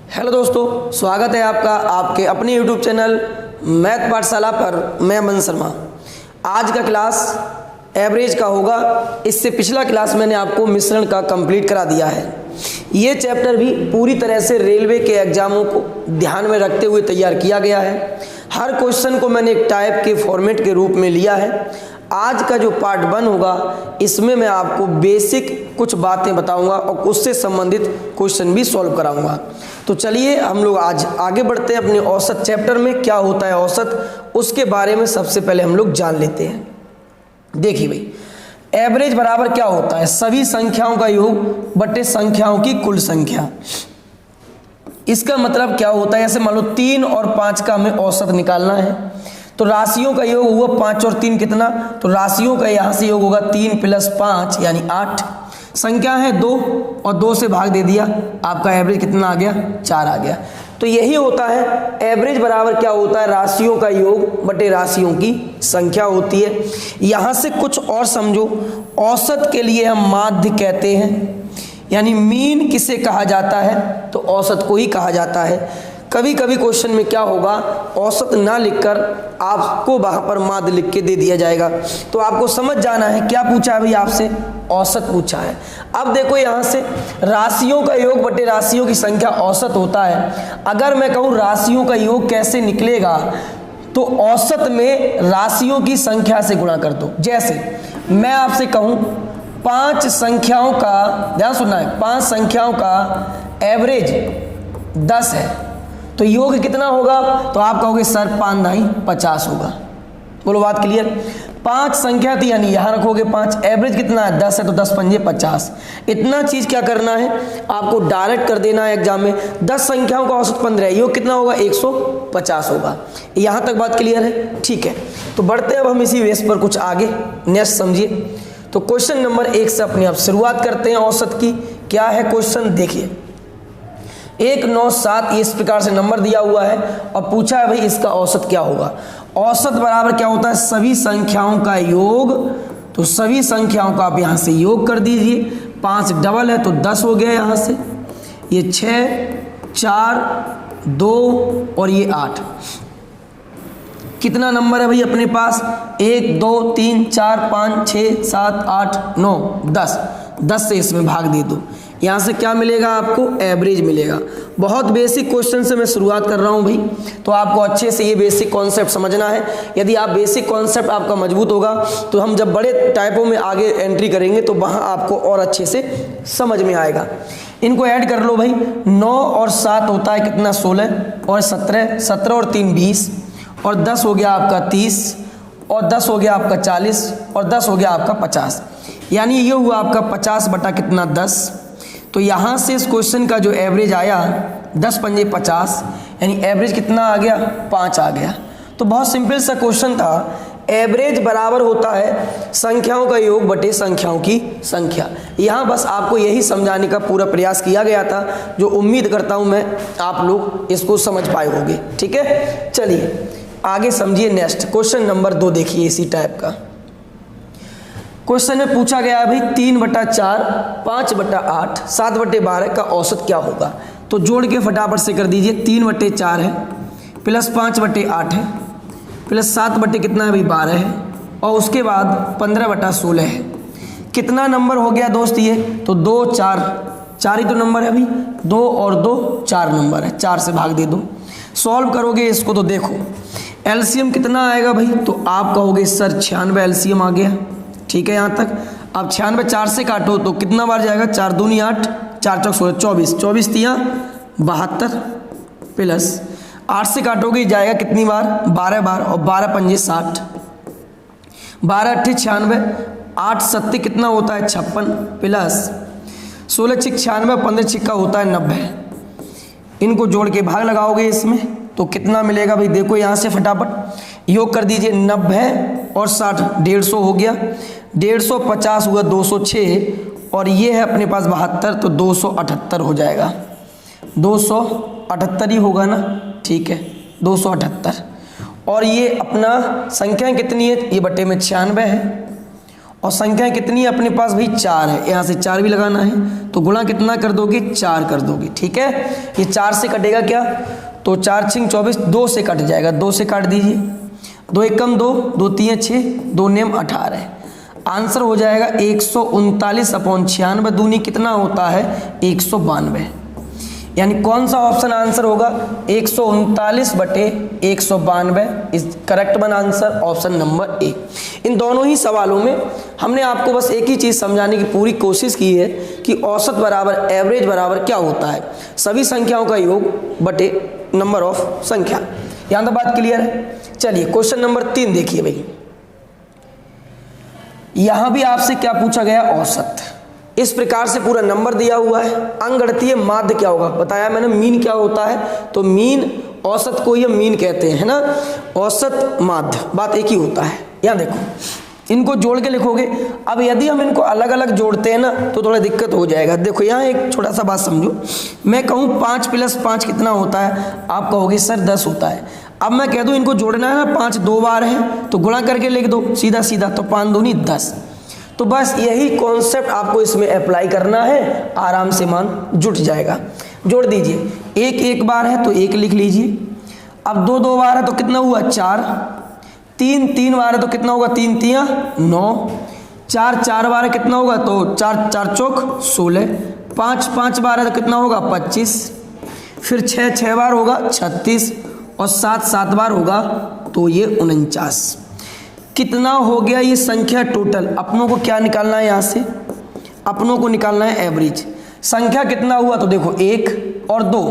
Hello दोस्तों, स्वागत है आपका आपके अपने यूट्यूब चैनल मैथ पाठशाला पर। मैं अमन शर्मा। आज का क्लास एवरेज का होगा। इससे पिछला क्लास मैंने आपको मिश्रण का कंप्लीट करा दिया है। ये चैप्टर भी पूरी तरह से रेलवे के एग्जामों को ध्यान में रखते हुए तैयार किया गया है। हर क्वेश्चन को मैंने एक टाइप के फॉर्मेट के रूप में लिया है। आज का जो पार्ट 1 होगा, इसमें मैं आपको बेसिक कुछ बातें बताऊंगा और उससे संबंधित क्वेश्चन भी सॉल्व कराऊंगा। तो चलिए हम लोग आज आगे बढ़ते हैं अपने औसत चैप्टर में। क्या होता है औसत, उसके बारे में सबसे पहले हम लोग जान लेते हैं। देखिए भाई, एवरेज बराबर क्या होता है? सभी संख्याओं का योग बटे संख्याओं की कुल संख्या। इसका मतलब क्या होता है? ऐसे मान लो 3 और 5 का हमें औसत निकालना है, तो राशियों का योग हुआ 5 और 3 कितना? तो राशियों का यहाँ से योग होगा 3 + 5 यानी 8। संख्या है 2 और 2 से भाग दे दिया, आपका एवरेज कितना आ गया? 4 आ गया। तो यही होता है एवरेज बराबर क्या होता है? राशियों का योग बटे राशियों की संख्या होती है। यहाँ से कुछ और समझो। औसत के लिए हम माध्य कहते हैं, यानी मीन किसे कहा जाता है? तो औसत को ही कहा जाता है। कभी कभी क्वेश्चन में क्या होगा, औसत ना लिखकर आपको वहां पर माध्य लिख के दे दिया जाएगा। तो आपको समझ जाना है क्या पूछा है भाई आपसे? औसत पूछा है। अब देखो यहाँ से राशियों का योग बटे राशियों की संख्या औसत होता है। अगर मैं कहूँ राशियों का योग कैसे निकलेगा, तो औसत में राशियों की संख्या से गुणा कर दो। जैसे मैं आपसे कहूँ 5 संख्याओं का, ध्यान सुनना है, 5 संख्याओं का एवरेज 10 है, तो योग कितना होगा? तो आप कहोगे सर 5 9 50 होगा। बोलो बात क्लियर? 5 संख्या थी यानी यहाँ रखोगे 5, एवरेज कितना है? 10 है, तो 10 पंजे 50। इतना चीज क्या करना है आपको? डायरेक्ट कर देना है एग्जाम में। 10 संख्याओं का औसत 15 है, योग कितना होगा? 150 होगा। यहाँ तक बात क्लियर है? ठीक है, तो बढ़ते हैं अब हम इसी बेस पर कुछ आगे नेक्स्ट समझिए। तो क्वेश्चन नंबर 1 से अपने आप शुरुआत करते हैं औसत की। क्या है क्वेश्चन? देखिए 1 9 7 इस प्रकार से नंबर दिया हुआ है और पूछा है भाई इसका औसत क्या होगा। औसत बराबर क्या होता है? सभी संख्याओं का योग। तो सभी संख्याओं का आप यहाँ से योग कर दीजिए। 5 डबल है तो 10 हो गया यहाँ से, ये 6 4 2 और ये 8। कितना नंबर है भाई अपने पास? 1 2 3 4 5 6 7 8 9 10। 10 से इसमें भाग दे दो, यहाँ से क्या मिलेगा आपको? एवरेज मिलेगा। बहुत बेसिक क्वेश्चन से मैं शुरुआत कर रहा हूँ भाई, तो आपको अच्छे से ये बेसिक कॉन्सेप्ट समझना है। यदि आप बेसिक कॉन्सेप्ट आपका मजबूत होगा तो हम जब बड़े टाइपों में आगे एंट्री करेंगे तो वहाँ आपको और अच्छे से समझ में आएगा। इनको ऐड कर लो भाई। 9 और 7 होता है कितना? 16 और 17, 17 और 3 20 और 10 हो गया आपका 30 और 10 हो गया आपका 40 और 10 हो गया आपका 50। यानी ये हुआ आपका 50 बटा कितना? 10। तो यहाँ से इस क्वेश्चन का जो एवरेज आया 10 पंजे 50, यानी एवरेज कितना आ गया? 5 आ गया। तो बहुत सिंपल सा क्वेश्चन था। एवरेज बराबर होता है संख्याओं का योग बटे संख्याओं की संख्या। यहाँ बस आपको यही समझाने का पूरा प्रयास किया गया था, जो उम्मीद करता हूँ मैं आप लोग इसको समझ पाए होंगे। ठीक है, चलिए आगे समझिए। नेक्स्ट क्वेश्चन नंबर 2 देखिए इसी टाइप का क्वेश्चन में पूछा गया है भाई 3 बटा 4 5 बटा 8 7 बटे 12 का औसत क्या होगा? तो जोड़ के फटाफट से कर दीजिए। 3 बटे 4 है प्लस 5 बटे 8 है प्लस 7 बटे कितना है भाई? 12 है और उसके बाद 15 बटा 16 है। कितना नंबर हो गया दोस्त ये? तो 2 4 4 ही तो नंबर है भाई। 2 और 2 4 नंबर है, 4 से भाग दे दो। सॉल्व करोगे इसको तो देखो एलसीएम कितना आएगा भाई? तो आप कहोगे सर 96 एलसीएम आ गया। ठीक है, यहाँ तक। अब 96 4 से काटो तो कितना बार जाएगा? 4 दूनी 8 4 चौक 16 24 24 तिया 72 प्लस 8 से काटोगे जाएगा कितनी बार? 12 बार और 12 पंजे 60, 12 अट्ठे 96, 8 सत्ते कितना होता है? 56 प्लस 16 छिक 96, 15 छिक्का होता है 90। इनको जोड़ के भाग लगाओगे इसमें तो कितना मिलेगा भाई? देखो यहाँ से फटाफट योग कर दीजिए। 90 और 60 150 हो गया। 150 50 हुआ 206 और ये है अपने पास 72, तो 278 हो जाएगा। 278 ही होगा ना? ठीक है, 278। और ये अपना संख्या कितनी है? ये बटे में 96 है और संख्या कितनी है अपने पास भाई 4 है, यहाँ से 4 भी लगाना है तो गुणा कितना कर दोगे 4 कर दोगे। ठीक है, ये 4 से कटेगा क्या, तो 4 छिंग 24, 2 से कट जाएगा, 2 से काट दीजिए, 2 एकम 2, 2 3 6, 2 नेम 18। आंसर हो जाएगा 139/96, दूनी कितना होता है 192। यानी कौन सा ऑप्शन आंसर होगा 139/192 is correct one answer option number A. इन दोनों ही सवालों में हमने आपको बस एक ही चीज़ समझाने की पूरी कोशिश की है कि औसत बराबर एवरेज बराबर क्या होता है, सभी संख्याओं का योग बटे नंबर ऑफ संख्या। यहाँ तक बात क्लियर है। चलिए क्वेश्चन नंबर 3 देखिए भाई, यहां भी आपसे क्या पूछा गया औसत। इस प्रकार से पूरा नंबर दिया हुआ है, अंकगणितीय माध्य क्या होगा बताया मैंने, मीन क्या होता है, तो मीन औसत को ये मीन कहते हैं, है ना, औसत माध्य बात एक ही होता है। यहां देखो इनको जोड़ के लिखोगे, अब यदि हम इनको अलग अलग जोड़ते हैं ना तो थोड़ा दिक्कत हो जाएगा। देखो यहाँ एक छोटा सा बात समझो, मैं कहूँ 5 + 5 कितना होता है, आप कहोगे सर 10 होता है। अब मैं कह दूँ इनको जोड़ना है ना, 5 2 बार है तो गुणा करके लिख दो सीधा सीधा, तो 5 दूनी 10। तो बस यही कॉन्सेप्ट आपको इसमें अप्लाई करना है, आराम से मान जुट जाएगा। जोड़ दीजिए, 1 1 बार है तो 1 लिख लीजिए, अब 2 2 बार है तो कितना हुआ 4, 3 3 बार है तो कितना होगा 3 3 9, 4 4 बार है कितना होगा तो 4 4 चौक 16, 5 5 बार है तो कितना होगा 25, फिर 6 6 बार होगा 36 और 7 7 बार होगा तो ये 49। कितना हो गया ये संख्या टोटल। अपनों को क्या निकालना है, यहाँ से अपनों को निकालना है एवरेज। संख्या कितना हुआ तो देखो 1 और 2,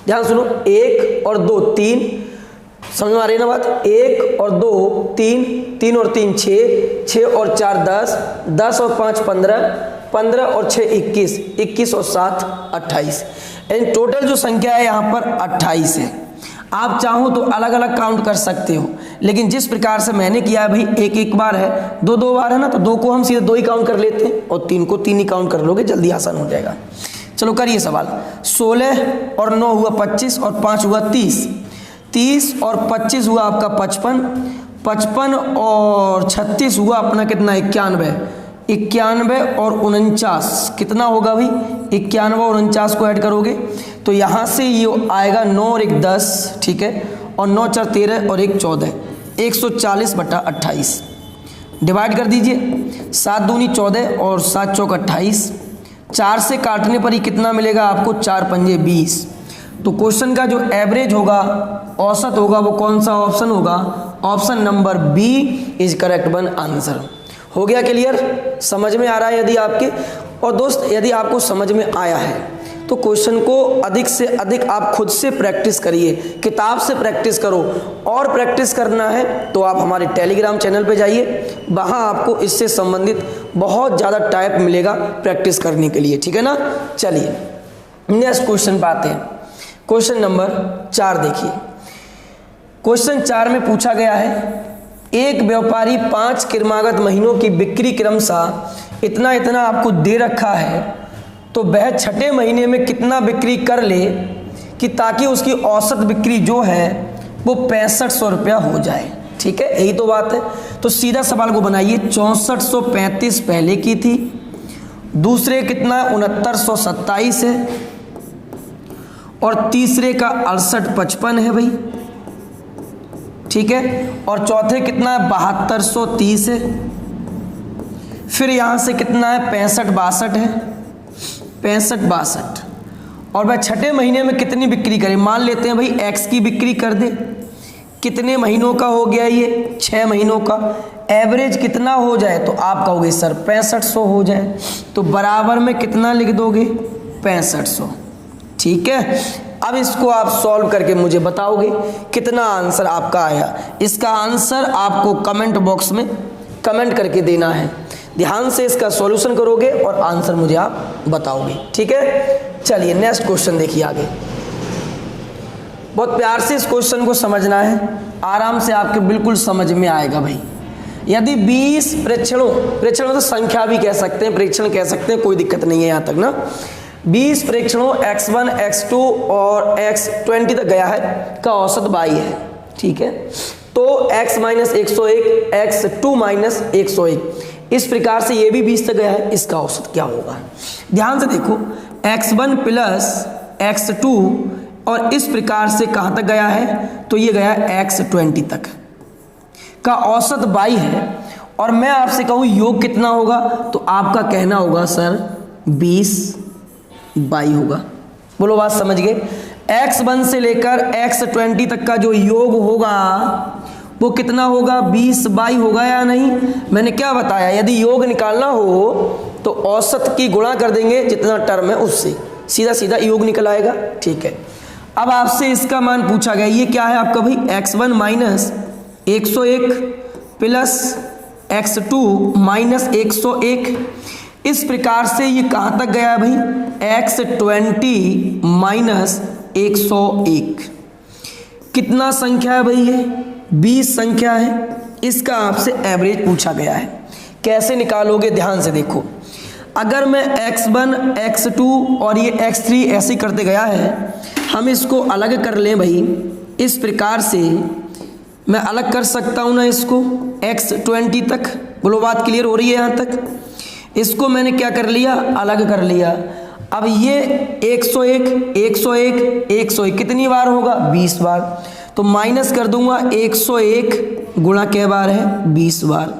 ध्यान सुनो, 1 और 2 3, समझ में आ रही है ना बात, 1 और 2 3, 3 और 3 6, 6 और 4 10, 10 और 5 15, 15 और 6 21, 21 और 7 28। यानी टोटल जो संख्या है यहाँ पर 28 है। आप चाहो तो अलग अलग काउंट कर सकते हो, लेकिन जिस प्रकार से मैंने किया है भाई 1 1 बार है, 2 2 बार है ना, तो 2 को हम सीधे 2 ही काउंट कर लेते हैं और 3 को 3 ही काउंट कर लोगे, जल्दी आसान हो जाएगा। चलो करिए सवाल। 16 और 9 हुआ 25 और 5 हुआ 30, 30 और 25 हुआ आपका 55, 55 और 36 हुआ अपना कितना 91, 91 और 49 कितना होगा भाई 91 और 49 को ऐड करोगे तो यहाँ से ये आएगा 9 और 1 10, ठीक है, और 9 4 13 और 1 14, 140/28। डिवाइड कर दीजिए, 7 दूनी 14 और 7 चौक 28, 4 से काटने पर ही कितना मिलेगा आपको 4 पंजे 20। तो क्वेश्चन का जो एवरेज होगा औसत होगा वो कौन सा ऑप्शन होगा, option number B is correct one answer. हो गया क्लियर, समझ में आ रहा है यदि आपके। और दोस्त यदि आपको समझ में आया है तो क्वेश्चन को अधिक से अधिक आप खुद से प्रैक्टिस करिए, किताब से प्रैक्टिस करो। और प्रैक्टिस करना है तो आप हमारे टेलीग्राम चैनल पे जाइए, वहाँ आपको इससे संबंधित बहुत ज़्यादा टाइप मिलेगा प्रैक्टिस करने के लिए, ठीक है ना। चलिए नेक्स्ट क्वेश्चन पे आते हैं। क्वेश्चन नंबर 4 देखिए। क्वेश्चन 4 में पूछा गया है, एक व्यापारी 5 क्रमागत महीनों की बिक्री क्रमशः इतना इतना आपको दे रखा है, तो वह छठे महीने में कितना बिक्री कर ले कि ताकि उसकी औसत बिक्री जो है वो 6500 रुपया हो जाए। ठीक है, यही तो बात है। तो सीधा सवाल को बनाइए, 6435 पहले की थी, दूसरे कितना 6927 है, और तीसरे का 6855 है भाई, ठीक है, और चौथे कितना है 7230 है, फिर यहाँ से कितना है 6562 है, 6562, और भाई छठे महीने में कितनी बिक्री करें। मान लेते हैं भाई एक्स की बिक्री कर दे, कितने महीनों का हो गया ये 6 महीनों का, एवरेज कितना हो जाए तो आप कहोगे सर 6500 हो जाए, तो बराबर में कितना लिख दोगे 6500। ठीक है, अब इसको आप सॉल्व करके मुझे बताओगे कितना आंसर आपका आया। इसका आंसर आपको कमेंट बॉक्स में कमेंट करके देना है, ध्यान से इसका सॉल्यूशन करोगे और आंसर मुझे आप बताओगे। ठीक है, चलिए नेक्स्ट क्वेश्चन देखिए आगे। बहुत प्यार से इस क्वेश्चन को समझना है, आराम से आपके बिल्कुल समझ में आएगा भाई। यदि 20 प्रेक्षणों तो संख्या भी कह सकते हैं, प्रेक्षण कह सकते हैं, कोई दिक्कत नहीं है यहाँ तक ना। 20 प्रेक्षणों x1 x2 और x20 तक गया है का औसत 22 है। ठीक है, तो x माइनस 101, x2 माइनस 101, इस प्रकार से ये भी 20 तक गया है, इसका औसत क्या होगा। ध्यान से देखो, x1 प्लस x2 और इस प्रकार से कहाँ तक गया है, तो ये गया x20 तक का औसत 22 है। और मैं आपसे कहूँ योग कितना होगा, तो आपका कहना होगा सर 20/22 होगा। बोलो बात समझ गए। x1 से लेकर x20 तक का जो योग होगा वो कितना होगा, 20/22 होगा या नहीं। मैंने क्या बताया, यदि योग निकालना हो तो औसत की गुणा कर देंगे जितना टर्म है उससे, सीधा सीधा योग निकल आएगा। ठीक है, अब आपसे इसका मान पूछा गया, ये क्या है आपका भाई, x1 minus 101 plus x2 minus 101, इस प्रकार से ये कहाँ तक गया है भाई, x20 माइनस 101, कितना संख्या है भाई, ये 20 संख्या है। इसका आपसे एवरेज पूछा गया है, कैसे निकालोगे, ध्यान से देखो। अगर मैं x1 x2 और ये x3 ऐसे करते गया है, हम इसको अलग कर लें भाई, इस प्रकार से मैं अलग कर सकता हूँ ना इसको x20 तक। बोलो बात क्लियर हो रही है यहाँ तक। इसको मैंने क्या कर लिया, अलग कर लिया। अब ये 101 101 101 कितनी बार होगा, 20 बार, तो माइनस कर दूंगा 101 गुणा कै बार है, 20 बार,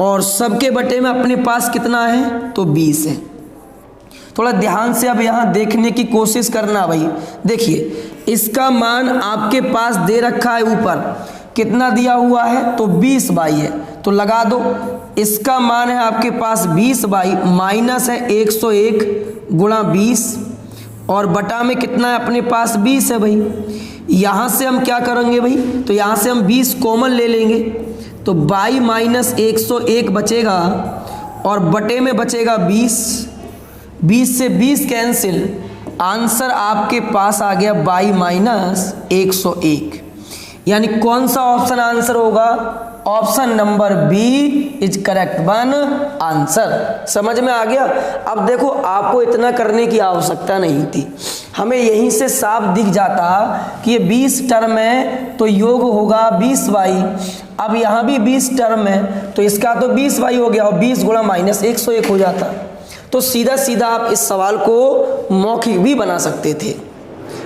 और सबके बटे में अपने पास कितना है, तो 20 है। थोड़ा ध्यान से अब यहाँ देखने की कोशिश करना भाई। देखिए इसका मान आपके पास दे रखा है, ऊपर कितना दिया हुआ है, तो 20/22 है, तो लगा दो। इसका मान है आपके पास 20/22 माइनस है 101 गुणा 20 और बटा में कितना है अपने पास, 20 है भाई। यहाँ से हम क्या करेंगे भाई, तो यहाँ से हम 20 कॉमन ले लेंगे, तो 22 माइनस 101 बचेगा और बटे में बचेगा 20, 20 से 20 कैंसिल, आंसर आपके पास आ गया 22 माइनस 101। यानी कौन सा ऑप्शन आंसर होगा, option number B is correct one answer. समझ में आ गया। अब देखो आपको इतना करने की आवश्यकता नहीं थी, हमें यहीं से साफ दिख जाता कि ये 20 टर्म है तो योग होगा 20/22। अब यहाँ भी 20 टर्म है तो इसका तो 20/22 हो गया और 20 गुणा माइनस 101 हो जाता। तो सीधा सीधा आप इस सवाल को मौखिक भी बना सकते थे,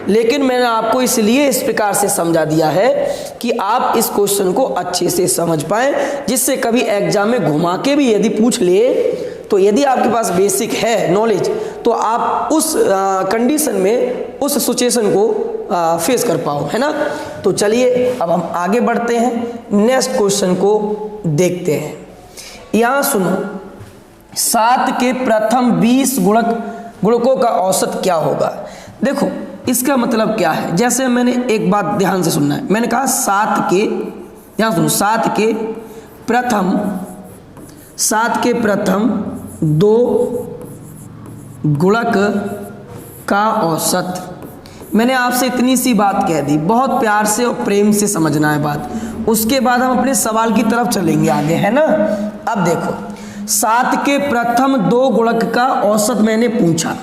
लेकिन मैंने आपको इसलिए इस प्रकार से समझा दिया है कि आप इस क्वेश्चन को अच्छे से समझ पाएं, जिससे कभी एग्जाम में घुमा के भी यदि पूछ ले तो यदि आपके पास बेसिक है नॉलेज तो आप उस कंडीशन में उस सिचुएशन को फेस कर पाओ, है ना। तो चलिए अब हम आगे बढ़ते हैं, नेक्स्ट क्वेश्चन को देखते हैं। यहाँ सुनो, 7 के प्रथम 20 गुणकों का औसत क्या होगा। देखो इसका मतलब क्या है, जैसे मैंने एक बात ध्यान से सुनना है, मैंने कहा 7 के, ध्यान सुनो, 7 के प्रथम 2 गुणक का औसत। मैंने आपसे इतनी सी बात कह दी, बहुत प्यार से और प्रेम से समझना है बात, उसके बाद हम अपने सवाल की तरफ चलेंगे आगे, है ना। अब देखो 7 के प्रथम 2 गुणक का औसत मैंने पूछा,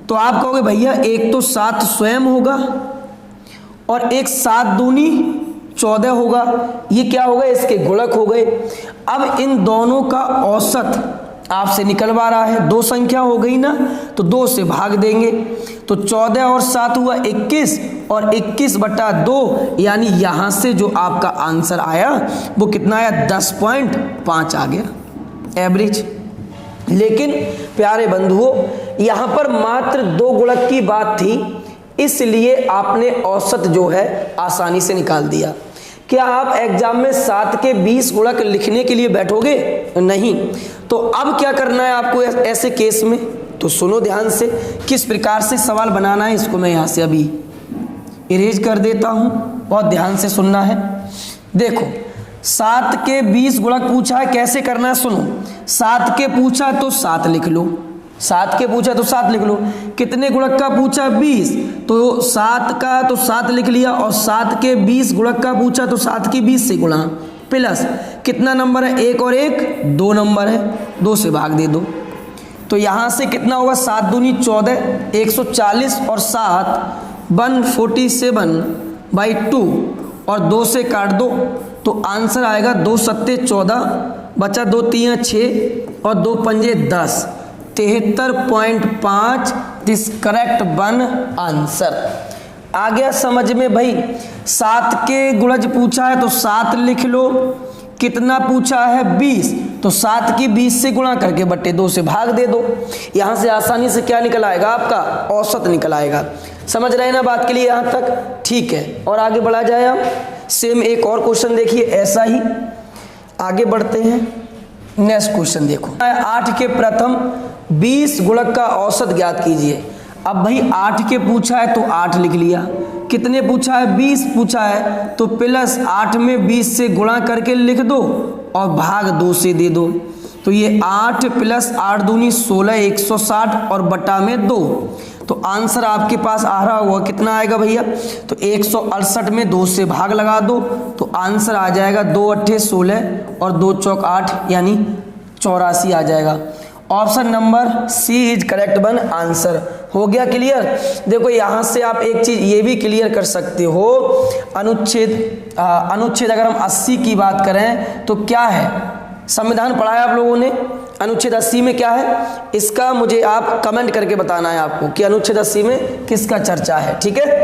तो आप कहोगे भैया एक तो 7 स्वयं होगा और एक 7 दूनी 14 होगा, ये क्या होगा, इसके गुणक हो गए। अब इन दोनों का औसत आपसे निकलवा रहा है, 2 संख्या हो गई ना, तो 2 से भाग देंगे, तो 14 और 7 हुआ 21 और 21/2, यानी यहाँ से जो आपका आंसर आया वो कितना आया, 10.5 आ गया एवरेज। लेकिन प्यारे बंधुओं यहाँ पर मात्र 2 गुणक की बात थी, इसलिए आपने औसत जो है आसानी से निकाल दिया। क्या आप एग्जाम में 7 के 20 गुणक लिखने के लिए बैठोगे, नहीं। तो अब क्या करना है आपको ऐसे केस में, तो सुनो ध्यान से किस प्रकार से सवाल बनाना है, इसको मैं यहाँ से अभी इरेज कर देता हूँ, बहुत ध्यान से सुनना है। देखो 7 के 20 गुणक पूछा है, कैसे करना है सुनो। 7 के पूछा तो 7 लिख लो, 7 के पूछा तो 7 लिख लो। कितने गुणक का पूछा, 20, तो 7 का तो 7 लिख लिया, और 7 के 20 गुणक का पूछा तो 7 की 20 से गुणा, प्लस कितना नंबर है, 1 और 1 2 नंबर है, 2 से भाग दे दो। तो यहाँ से कितना होगा, 7 दूनी 14, 140 और 7 147/2 और 2 से काट दो तो आंसर आएगा 2 सत्ते 14, बचा 2 तीन 6 और 2 पंजे 10, 73.5 दिस करेक्ट वन आंसर। आ गया समझ में भाई। 7 के गुणज पूछा है तो 7 लिख लो, कितना पूछा है 20, तो 7 की 20 से गुणा करके बट्टे 2 से भाग दे दो। यहां से आसानी से क्या निकल आएगा आपका औसत निकल आएगा। समझ रहे हैं ना बात के लिए यहां तक? ठीक है, और आगे बढ़ा जाए हम। सेम एक और क्वेश्चन देखिए ऐसा ही, आगे बढ़ते हैं। नेक्स्ट क्वेश्चन देखो, 8 के प्रथम 20 गुणक का औसत ज्ञात कीजिए। अब भाई 8 के पूछा है तो 8 लिख लिया, कितने पूछा है 20 पूछा है तो प्लस 8 में 20 से गुणा करके लिख दो और भाग 2 से दे दो। तो ये 8 प्लस 8 दूनी 16 160 और बटा में 2, तो आंसर आपके पास आ रहा होगा कितना आएगा भैया, तो 168 में 2 से भाग लगा दो तो आंसर आ जाएगा 2 अट्ठे 16 और 2 चौक 8 यानी 84 आ जाएगा। Option number C is correct one answer. हो गया क्लियर? देखो यहां से आप एक चीज ये भी क्लियर कर सकते हो, अनुच्छेद अगर हम 80 की बात करें तो क्या है, संविधान पढ़ा है आप लोगों ने, अनुच्छेद 80 में क्या है इसका मुझे आप कमेंट करके बताना है आपको कि अनुच्छेद 80 में किसका चर्चा है, ठीक है।